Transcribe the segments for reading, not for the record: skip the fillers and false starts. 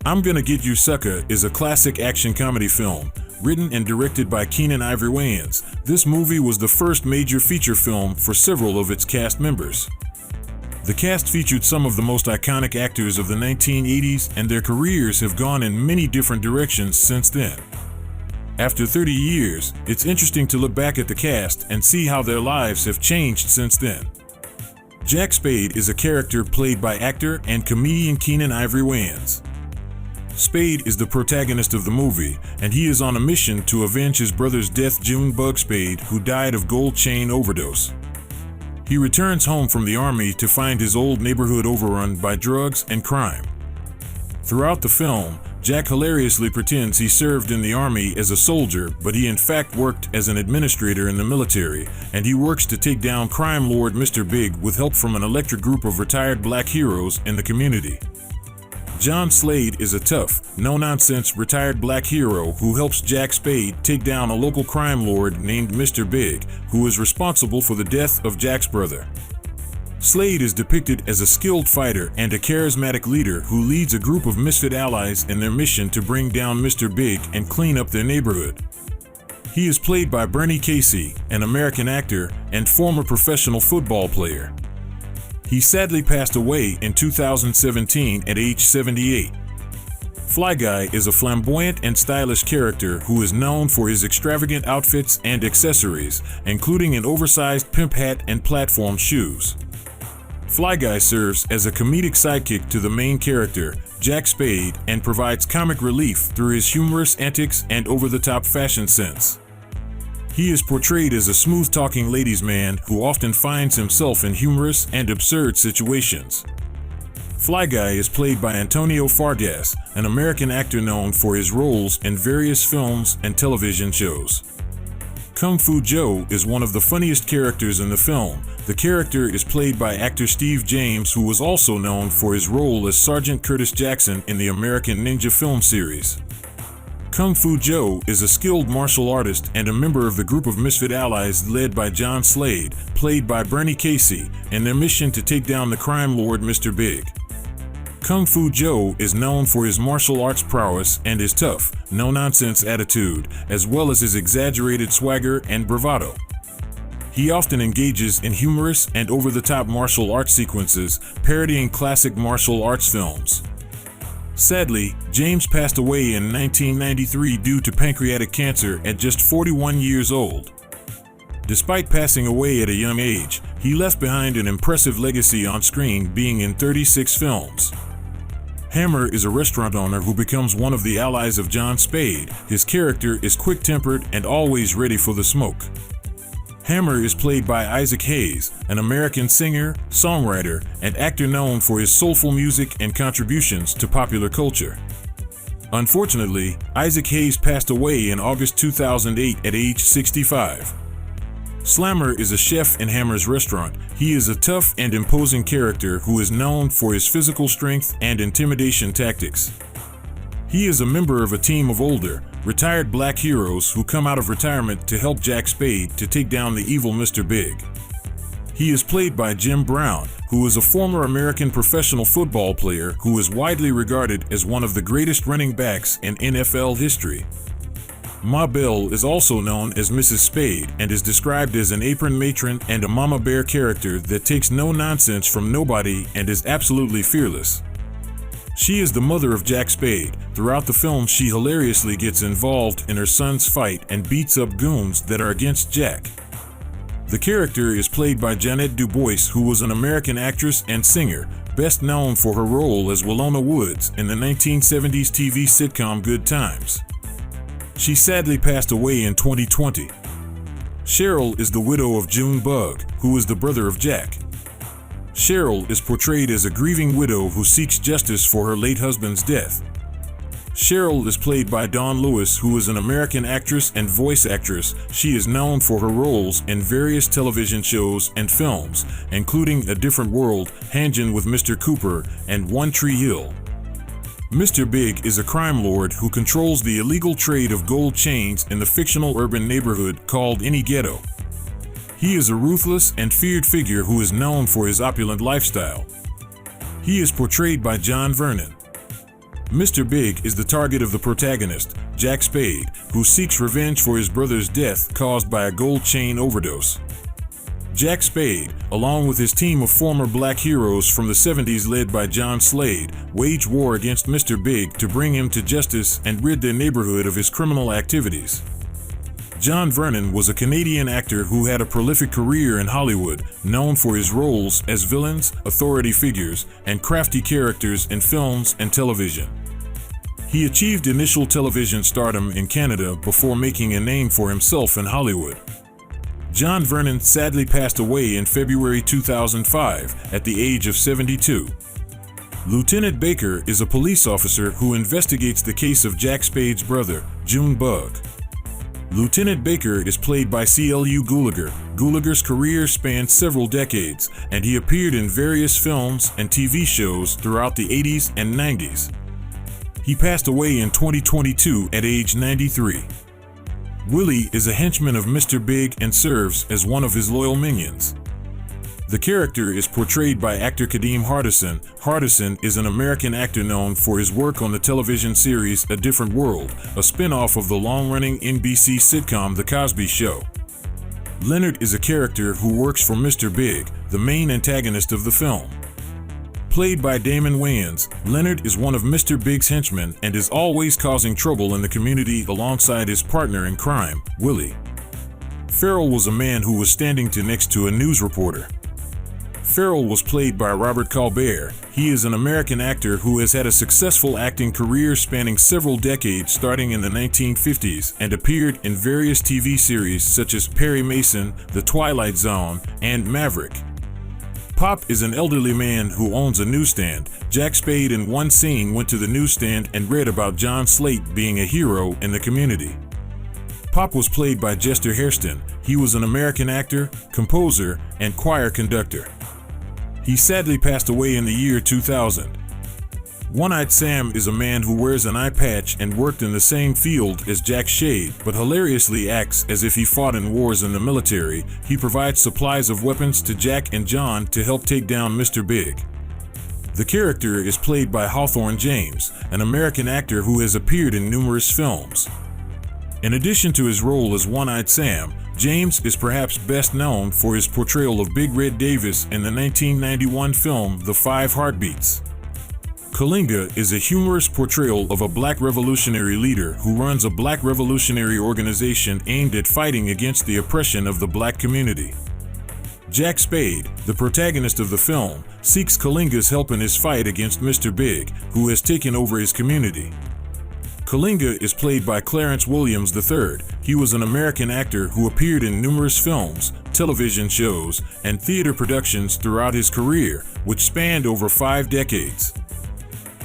I'm Gonna Get You Sucka is a classic action comedy film, written and directed by Keenan Wayans. This movie was the first major feature film for several of its cast members. The cast featured some of the most iconic actors of the 1980s, and their careers have gone in many different directions since then. After 30 years, it's interesting to look back at the cast and see how their lives have changed since then. Jack Spade is a character played by actor and comedian Keenan Wayans. Spade is the protagonist of the movie, and he is on a mission to avenge his brother's death, Junebug Spade, who died of gold chain overdose. He returns home from the army to find his old neighborhood overrun by drugs and crime. Throughout the film, Jack hilariously pretends he served in the army as a soldier, but he in fact worked as an administrator in the military, and he works to take down crime lord Mr. Big with help from an electric group of retired black heroes in the community. John Slade is a tough, no-nonsense retired black hero who helps Jack Spade take down a local crime lord named Mr. Big, who is responsible for the death of Jack's brother. Slade is depicted as a skilled fighter and a charismatic leader who leads a group of misfit allies in their mission to bring down Mr. Big and clean up their neighborhood. He is played by Bernie Casey, an American actor and former professional football player. He sadly passed away in 2017 at age 78. Fly Guy is a flamboyant and stylish character who is known for his extravagant outfits and accessories, including an oversized pimp hat and platform shoes. Fly Guy serves as a comedic sidekick to the main character, Jack Spade, and provides comic relief through his humorous antics and over-the-top fashion sense. He is portrayed as a smooth-talking ladies' man who often finds himself in humorous and absurd situations. Fly Guy is played by Antonio Fargas, an American actor known for his roles in various films and television shows. Kung Fu Joe is one of the funniest characters in the film. The character is played by actor Steve James, who was also known for his role as Sergeant Curtis Jackson in the American Ninja film series. Kung Fu Joe is a skilled martial artist and a member of the group of misfit allies led by John Slade, played by Bernie Casey, in their mission to take down the crime lord Mr. Big. Kung Fu Joe is known for his martial arts prowess and his tough, no-nonsense attitude, as well as his exaggerated swagger and bravado. He often engages in humorous and over-the-top martial arts sequences, parodying classic martial arts films. Sadly, James passed away in 1993 due to pancreatic cancer at just 41 years old. Despite passing away at a young age, he left behind an impressive legacy on screen, being in 36 films. Hammer is a restaurant owner who becomes one of the allies of John Spade. His character is quick-tempered and always ready for the smoke. Hammer is played by Isaac Hayes, an American singer, songwriter, and actor known for his soulful music and contributions to popular culture. Unfortunately, Isaac Hayes passed away in August 2008 at age 65. Slammer is a chef in Hammer's restaurant. He is a tough and imposing character who is known for his physical strength and intimidation tactics. He is a member of a team of older, retired black heroes who come out of retirement to help Jack Spade to take down the evil Mr. Big. He is played by Jim Brown, who is a former American professional football player who is widely regarded as one of the greatest running backs in NFL history. Ma Bell is also known as Mrs. Spade and is described as an apron matron and a mama bear character that takes no nonsense from nobody and is absolutely fearless. She is the mother of Jack Spade. Throughout the film, she hilariously gets involved in her son's fight and beats up goons that are against Jack. The character is played by Jeanette Du Bois, who was an American actress and singer, best known for her role as Willona Woods in the 1970s TV sitcom Good Times. She sadly passed away in 2020. Cheryl is the widow of Junebug, who is the brother of Jack. Cheryl is portrayed as a grieving widow who seeks justice for her late husband's death. Cheryl is played by Dawn Lewis, who is an American actress and voice actress. She is known for her roles in various television shows and films, including A Different World, Hangin' with Mr. Cooper, and One Tree Hill. Mr. Big is a crime lord who controls the illegal trade of gold chains in the fictional urban neighborhood called Any Ghetto. He is a ruthless and feared figure who is known for his opulent lifestyle. He is portrayed by John Vernon. Mr. Big is the target of the protagonist, Jack Spade, who seeks revenge for his brother's death caused by a gold chain overdose. Jack Spade, along with his team of former black heroes from the 70s led by John Slade, wage war against Mr. Big to bring him to justice and rid their neighborhood of his criminal activities. John Vernon was a Canadian actor who had a prolific career in Hollywood, known for his roles as villains, authority figures, and crafty characters in films and television. He achieved initial television stardom in Canada before making a name for himself in Hollywood. John Vernon sadly passed away in February 2005 at the age of 72. Lieutenant Baker is a police officer who investigates the case of Jack Spade's brother, Junebug. Lieutenant Baker is played by C.L.U. Gulager. Gulager's career spanned several decades, and he appeared in various films and TV shows throughout the 80s and 90s. He passed away in 2022 at age 93. Willie is a henchman of Mr. Big and serves as one of his loyal minions. The character is portrayed by actor Kadeem Hardison. Hardison is an American actor known for his work on the television series A Different World, a spin-off of the long-running NBC sitcom The Cosby Show. Leonard is a character who works for Mr. Big, the main antagonist of the film. Played by Keenan Wayans, Leonard is one of Mr. Big's henchmen and is always causing trouble in the community alongside his partner in crime, Willie. Farrell was a man who was standing next to a news reporter. Farrell was played by Robert Colbert. He is an American actor who has had a successful acting career spanning several decades starting in the 1950s and appeared in various TV series such as Perry Mason, The Twilight Zone, and Maverick. Pop is an elderly man who owns a newsstand. Jack Spade in one scene went to the newsstand and read about John Slate being a hero in the community. Pop was played by Jester Hairston. He was an American actor, composer, and choir conductor. He sadly passed away in the year 2000. One-Eyed Sam is a man who wears an eye patch and worked in the same field as Jack Shade, but hilariously acts as if he fought in wars in the military. He provides supplies of weapons to Jack and John to help take down Mr. Big. The character is played by Hawthorne James, an American actor who has appeared in numerous films. In addition to his role as One-Eyed Sam, James is perhaps best known for his portrayal of Big Red Davis in the 1991 film The Five Heartbeats. Kalinga is a humorous portrayal of a black revolutionary leader who runs a black revolutionary organization aimed at fighting against the oppression of the black community. Jack Spade, the protagonist of the film, seeks Kalinga's help in his fight against Mr. Big, who has taken over his community. Kalinga is played by Clarence Williams III. He was an American actor who appeared in numerous films, television shows, and theater productions throughout his career, which spanned over 5 decades.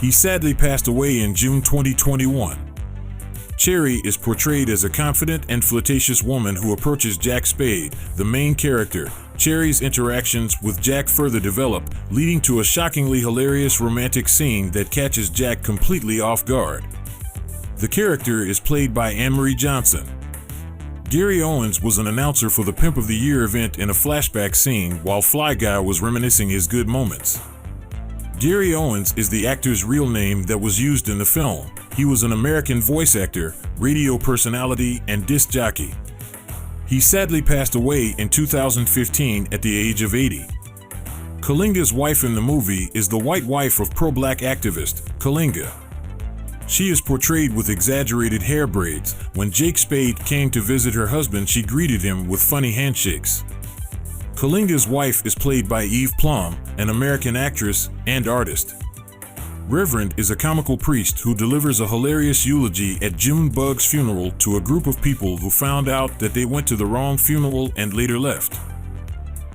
He sadly passed away in June 2021. Cherry is portrayed as a confident and flirtatious woman who approaches Jack Spade, the main character. Cherry's interactions with Jack further develop, leading to a shockingly hilarious romantic scene that catches Jack completely off guard. The character is played by Anne-Marie Johnson. Gary Owens was an announcer for the Pimp of the Year event in a flashback scene while Fly Guy was reminiscing his good moments. Gary Owens is the actor's real name that was used in the film. He was an American voice actor, radio personality, and disc jockey. He sadly passed away in 2015 at the age of 80. Kalinga's wife in the movie is the white wife of pro-black activist, Kalinga. She is portrayed with exaggerated hair braids. When Jake Spade came to visit her husband, she greeted him with funny handshakes. Kalinga's wife is played by Eve Plum, an American actress and artist. Reverend is a comical priest who delivers a hilarious eulogy at Junebug's funeral to a group of people who found out that they went to the wrong funeral and later left.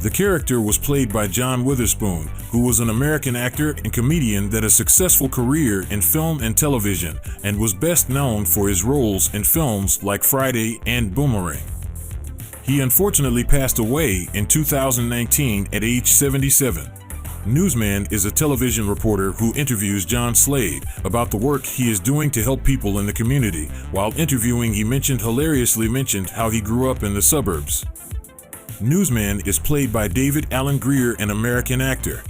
The character was played by John Witherspoon, who was an American actor and comedian that had a successful career in film and television and was best known for his roles in films like Friday and Boomerang. He unfortunately passed away in 2019 at age 77. Newsman is a television reporter who interviews John Slade about the work he is doing to help people in the community. While interviewing, he hilariously mentioned how he grew up in the suburbs. Newsman is played by David Alan Grier, an American actor.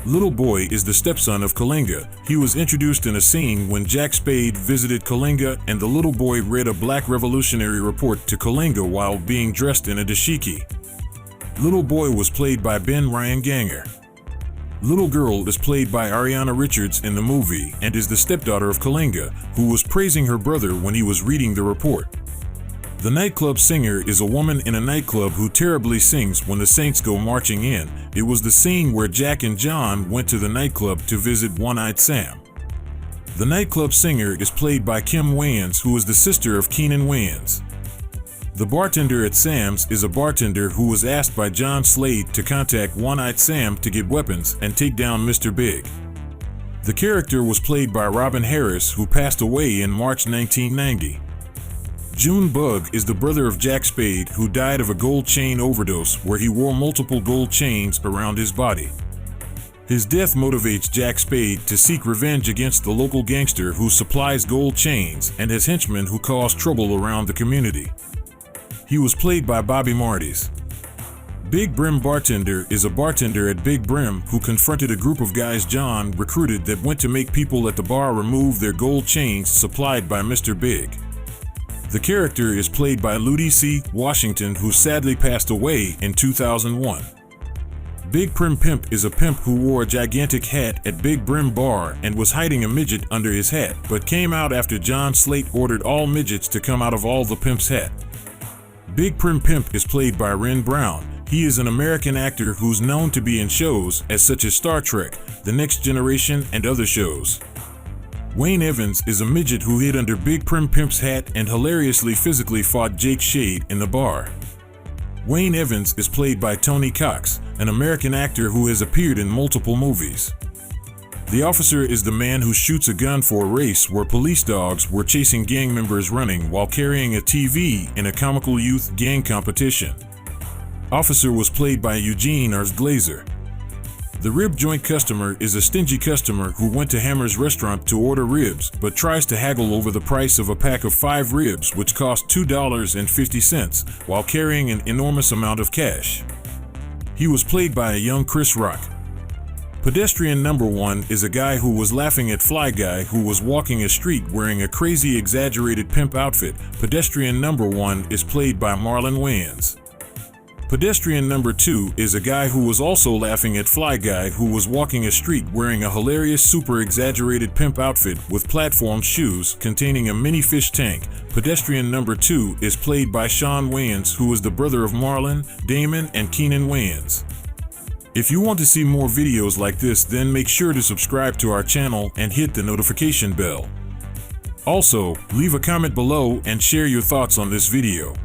Little Boy is the stepson of Kalinga. He was introduced in a scene when Jack Spade visited Kalinga and the little boy read a black revolutionary report to Kalinga while being dressed in a dashiki. Little Boy was played by Ben Ryan Ganger. Little Girl is played by Ariana Richards in the movie and is the stepdaughter of Kalinga, who was praising her brother when he was reading the report. The nightclub singer is a woman in a nightclub who terribly sings when the Saints go marching in. It was the scene where Jack and John went to the nightclub to visit One-Eyed Sam. The nightclub singer is played by Keenan Wayans, who is the sister of Keenan Wayans. The bartender at Sam's is a bartender who was asked by John Slade to contact One-Eyed Sam to get weapons and take down Mr. Big. The character was played by Robin Harris, who passed away in March 1990. June Bug is the brother of Jack Spade, who died of a gold chain overdose where he wore multiple gold chains around his body. His death motivates Jack Spade to seek revenge against the local gangster who supplies gold chains and his henchmen who cause trouble around the community. He was played by Bobby Martys. Big Brim Bartender is a bartender at Big Brim who confronted a group of guys John recruited that went to make people at the bar remove their gold chains supplied by Mr. Big. The character is played by Ludi C. Washington, who sadly passed away in 2001. Big Prim Pimp is a pimp who wore a gigantic hat at Big Brim Bar and was hiding a midget under his hat, but came out after John Slate ordered all midgets to come out of all the pimp's hat. Big Prim Pimp is played by Ren Brown. He is an American actor who's known to be in shows as such as Star Trek, The Next Generation, and other shows. Wayne Evans is a midget who hid under Big Prim Pimp's hat and hilariously physically fought Jake Shade in the bar. Wayne Evans is played by Tony Cox, an American actor who has appeared in multiple movies. The officer is the man who shoots a gun for a race where police dogs were chasing gang members running while carrying a TV in a comical youth gang competition. Officer was played by Eugene Ars Glazer. The rib joint customer is a stingy customer who went to Hammer's restaurant to order ribs, but tries to haggle over the price of a pack of 5 ribs, which cost $2.50, while carrying an enormous amount of cash. He was played by a young Chris Rock. Pedestrian number 1 is a guy who was laughing at Fly Guy who was walking a street wearing a crazy exaggerated pimp outfit. Pedestrian number 1 is played by Marlon Wayans. Pedestrian number 2 is a guy who was also laughing at Fly Guy who was walking a street wearing a hilarious super exaggerated pimp outfit with platform shoes containing a mini fish tank. Pedestrian number 2 is played by Sean Wayans, who is the brother of Marlon, Damon, and Keenan Wayans. If you want to see more videos like this, then make sure to subscribe to our channel and hit the notification bell. Also, leave a comment below and share your thoughts on this video.